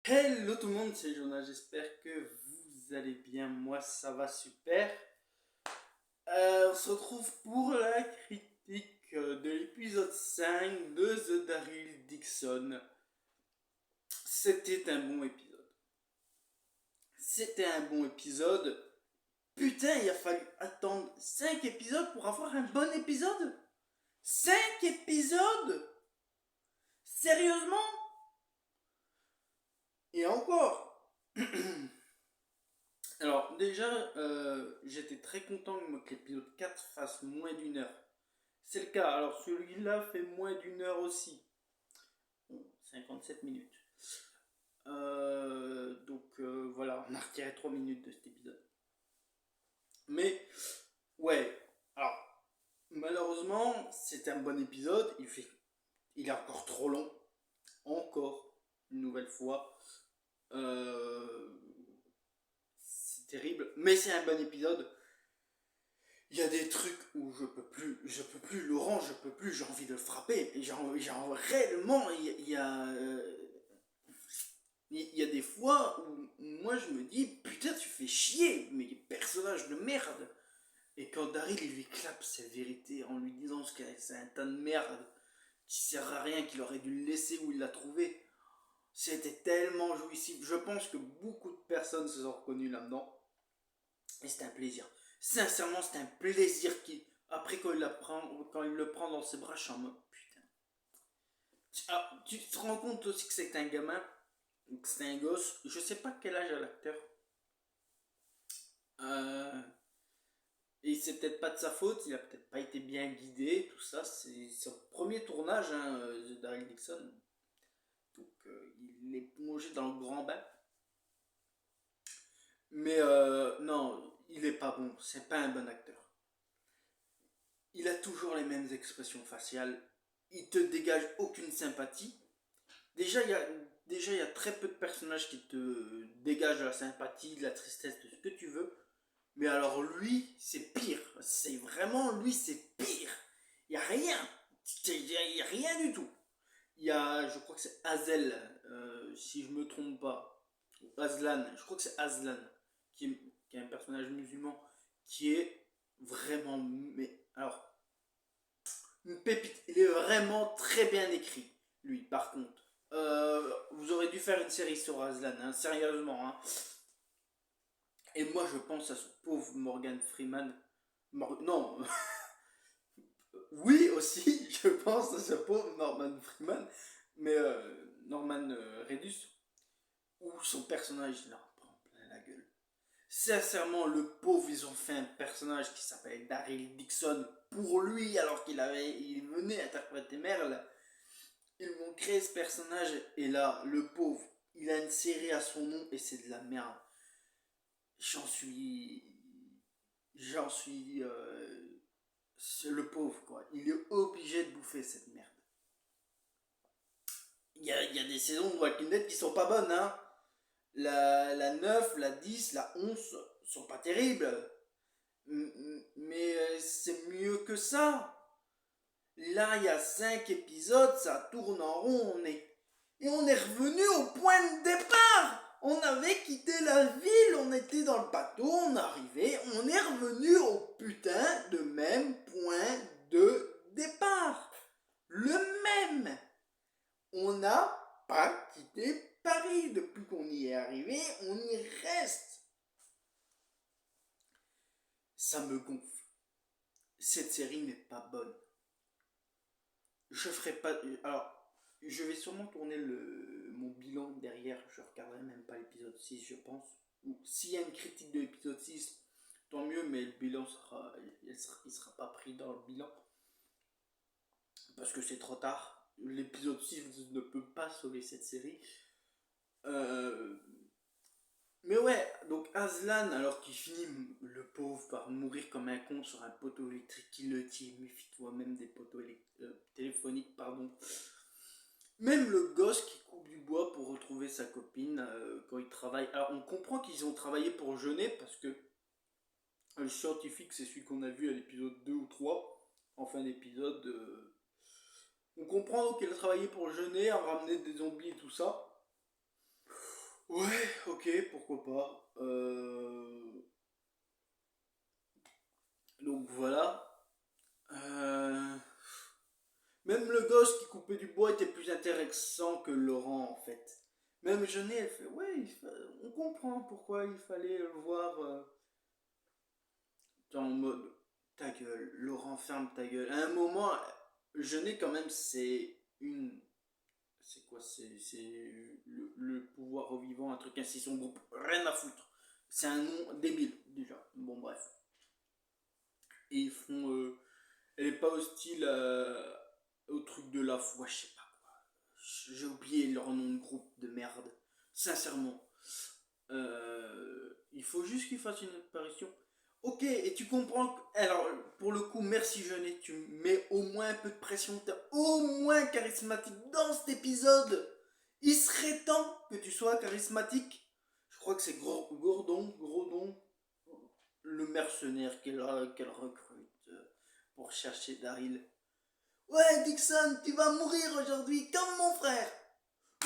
Hello tout le monde, c'est Jonas, j'espère que vous allez bien, moi ça va super. On se retrouve pour la critique de l'épisode 5 de The Daryl Dixon. C'était un bon épisode. C'était un bon épisode. Putain, il a fallu attendre 5 épisodes pour avoir un bon épisode. 5 épisodes. Sérieusement. Et encore. Alors déjà, j'étais très content que l'épisode 4 fasse moins d'une heure. C'est le cas. Alors celui-là fait moins d'une heure aussi. Bon, 57 minutes. Donc voilà, on a retiré 3 minutes de cet épisode. Mais ouais, alors malheureusement, c'est un bon épisode. Il est encore trop long. Encore une nouvelle fois. Euh, c'est terrible, mais c'est un bon épisode. Il y a des trucs où je peux plus, Laurent, je peux plus, j'ai envie de le frapper. Réellement, il y a des fois où moi je me dis, putain, tu fais chier, mais personnage de merde. Et quand Daryl il lui clappe ses vérités en lui disant que c'est un tas de merde, qui sert à rien, qu'il aurait dû le laisser où il l'a trouvé, c'était tellement jouissif. Je pense que beaucoup de personnes se sont reconnues là-dedans. Et c'était un plaisir. Sincèrement, c'était un plaisir qui. Après, quand il le prend dans ses bras, je suis en mode putain. Ah, tu te rends compte aussi que c'est un gamin, que c'est un gosse. Je sais pas quel âge a l'acteur. Euh, et c'est peut-être pas de sa faute, il a peut-être pas été bien guidé, tout ça. C'est son premier tournage, hein, de Daryl Dixon. Donc il est plongé dans le grand bain. Mais non, il est pas bon. C'est pas un bon acteur. Il a toujours les mêmes expressions faciales. Il te dégage aucune sympathie. Déjà, il y a très peu de personnages qui te dégagent de la sympathie, de la tristesse, de ce que tu veux. Mais alors lui, c'est pire. C'est vraiment, lui, c'est pire. Il n'y a rien. Il n'y a rien du tout. Il y a, je crois que c'est Hazel, si je me trompe pas. Aslan, je crois que c'est Aslan, qui est un personnage musulman, qui est vraiment, mais alors, une pépite. Il est vraiment très bien écrit, lui, par contre. Vous aurez dû faire une série sur Aslan, hein, sérieusement. Hein. Et moi, je pense à ce pauvre Morgan Freeman. Non, oui aussi, je pense à ce pauvre Norman Freeman, mais Norman Redus, où son personnage il en prend plein la gueule. Sincèrement, le pauvre, ils ont fait un personnage qui s'appelle Daryl Dixon pour lui, alors il venait interpréter Merle. Ils m'ont créé ce personnage, et là, le pauvre, il a une série à son nom, et c'est de la merde. J'en suis. J'en suis. C'est le pauvre, quoi. Il est obligé de bouffer cette merde. Il y a des saisons de Walking Dead qui sont pas bonnes, hein. La 9, la 10, la 11 sont pas terribles. Mais c'est mieux que ça. Là, il y a 5 épisodes, ça tourne en rond, et on est revenu au point de départ. On avait quitté la ville, on était dans le bateau, on arrivait, on est revenu au putain de même point de départ. Le même. On n'a pas quitté Paris depuis qu'on y est arrivé, on y reste. Ça me gonfle. Cette série n'est pas bonne. Je ferai pas. Alors, je vais sûrement tourner mon bilan derrière. Je regarderai même pas l'épisode 6, je pense. Ou s'il y a une critique de l'épisode 6, tant mieux, mais le bilan il sera pas pris dans le bilan. Parce que c'est trop tard. L'épisode 6 ne peut pas sauver cette série. Euh, Mais ouais, donc Aslan, alors qu'il finit le pauvre par mourir comme un con sur un poteau électrique qui le tire, méfie-toi même des poteaux téléphoniques, pardon. Même le gosse qui coupe du bois pour retrouver sa copine quand il travaille. Alors on comprend qu'ils ont travaillé pour jeûner parce que le scientifique, c'est celui qu'on a vu à l'épisode 2 ou 3, en fin d'épisode. On comprend qu'il a travaillé pour jeûner, à ramener des zombies et tout ça. Ouais, ok, pourquoi pas. Donc voilà. Euh, Même le gosse qui coupait du bois était plus intéressant que Laurent en fait. Même Jeunet, elle fait ouais, on comprend pourquoi il fallait le voir en mode ta gueule, Laurent ferme ta gueule. À un moment, Jeunet quand même c'est une c'est quoi c'est le pouvoir revivant, un truc ainsi, son groupe, rien à foutre. C'est un nom débile déjà. Bon bref. Et ils font elle est pas hostile au truc de la foi, je sais pas. J'ai oublié leur nom de groupe de merde. Sincèrement. Il faut juste qu'il fasse une apparition. Ok, et tu comprends que... Alors, pour le coup, merci Jeunet, tu mets au moins un peu de pression. T'es au moins charismatique dans cet épisode. Il serait temps que tu sois charismatique. Je crois que c'est Grodon, le mercenaire qu'elle recrute pour chercher Daryl. Ouais, Dixon, tu vas mourir aujourd'hui comme mon frère.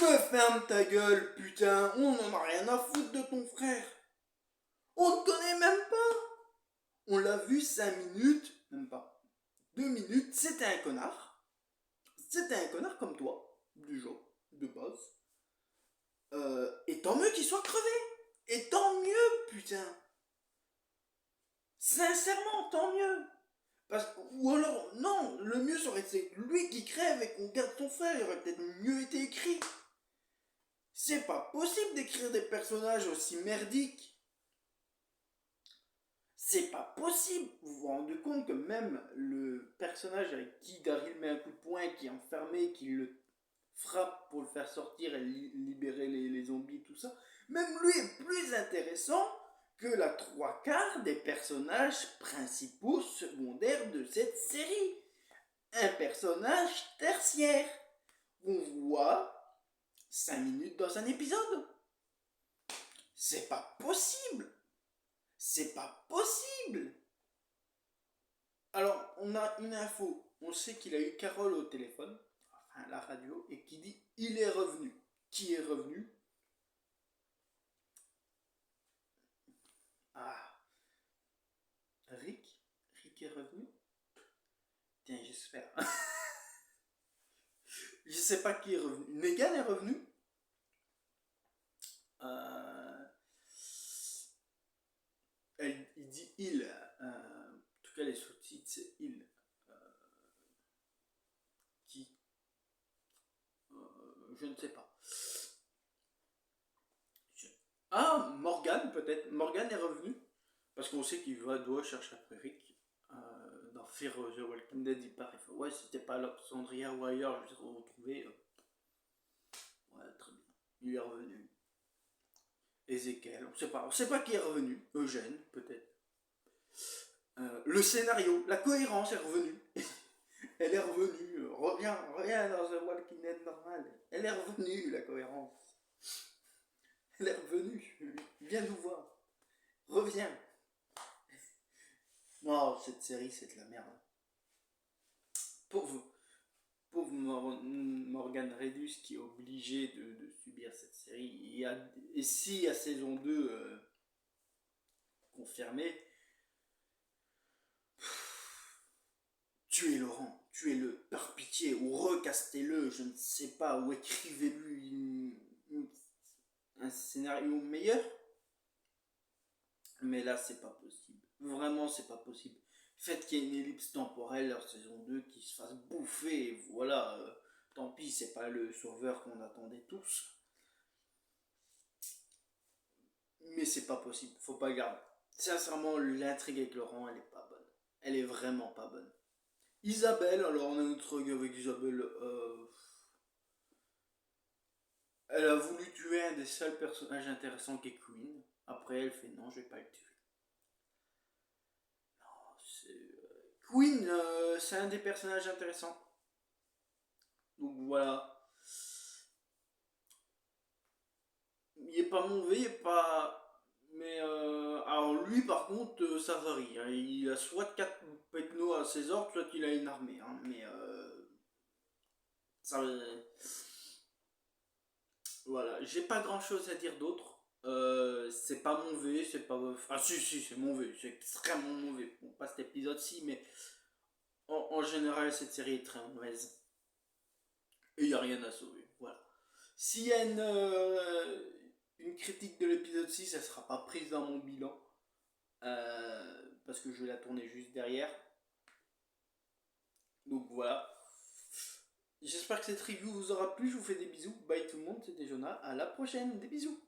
Me ferme ta gueule, putain, on en a rien à foutre de ton frère. On ne connaît même pas. On l'a vu 5 minutes, même pas 2 minutes, c'était un connard. C'était un connard comme toi, du genre, de base. Et tant mieux qu'il soit crevé. Et tant mieux, putain. Sincèrement, tant mieux. Ou alors, non, le mieux serait que c'est lui qui crève et qu'on garde son frère. Il aurait peut-être mieux été écrit. C'est pas possible d'écrire des personnages aussi merdiques. C'est pas possible. Vous vous rendez compte que même le personnage avec qui Daryl met un coup de poing, qui est enfermé, qui le frappe pour le faire sortir et libérer les zombies et tout ça, même lui est plus intéressant que la trois quarts des personnages principaux secondaires de cette série. Un personnage tertiaire. On voit 5 minutes dans un épisode. C'est pas possible. C'est pas possible. Alors, on a une info. On sait qu'il a eu Carole au téléphone, enfin à la radio, et qui dit il est revenu. Qui est revenu? Ah, Rick? Rick est revenu? Tiens, j'espère. Je sais pas qui est revenu. Negan est revenu? Euh, il dit il. En tout cas, les sous-titres, c'est il. Euh, qui? Je ne sais pas. Ah, Morgan peut-être. Morgan est revenu. Parce qu'on sait qu'il doit chercher après Rick. Dans Fear the Walking Dead, il part. Il fait, ouais, c'était pas Alexandria ou ailleurs, je l'ai retrouvé. Ouais, très bien. Il est revenu. Ézéchiel, on sait pas qui est revenu. Eugène, peut-être. Le scénario, la cohérence est revenue. Elle est revenue. Reviens dans The Walking Dead normal. Elle est revenue, la cohérence. Elle est revenue. Viens nous voir. Reviens. Non, cette série, c'est de la merde. Pauvre, pauvre Morgan Redus qui est obligé de subir cette série. Et si à saison 2 confirmée, tuez Laurent, tuez-le, par pitié, ou recastez-le, je ne sais pas, ou écrivez-lui un scénario meilleur. Mais là, c'est pas possible. Vraiment, c'est pas possible. Faites qu'il y ait une ellipse temporelle en saison 2 qui se fasse bouffer, et voilà. Tant pis, c'est pas le sauveur qu'on attendait tous. Mais c'est pas possible, faut pas le garder. Sincèrement, l'intrigue avec Laurent, elle est pas bonne. Elle est vraiment pas bonne. Isabelle, alors on a notre truc avec Isabelle. Elle a voulu tuer un des seuls personnages intéressants qui est Queen. Après, elle fait non, je vais pas le tuer. Queen, c'est un des personnages intéressants. Donc voilà. Il est pas mauvais, il est pas. Mais alors lui par contre ça varie. Hein. Il a soit 4 pecnos à ses ordres, soit il a une armée. Hein. Mais ça, Voilà, j'ai pas grand chose à dire d'autre. C'est pas mauvais, c'est pas. Ah, si, c'est mauvais, c'est extrêmement mauvais. Bon, pas cet épisode-ci, mais en général, cette série est très mauvaise. Et il n'y a rien à sauver. Voilà. S'il y a une critique de l'épisode 6, elle sera pas prise dans mon bilan. Parce que je vais la tourner juste derrière. Donc voilà. J'espère que cette review vous aura plu. Je vous fais des bisous. Bye tout le monde. C'était Jonah. À la prochaine. Des bisous.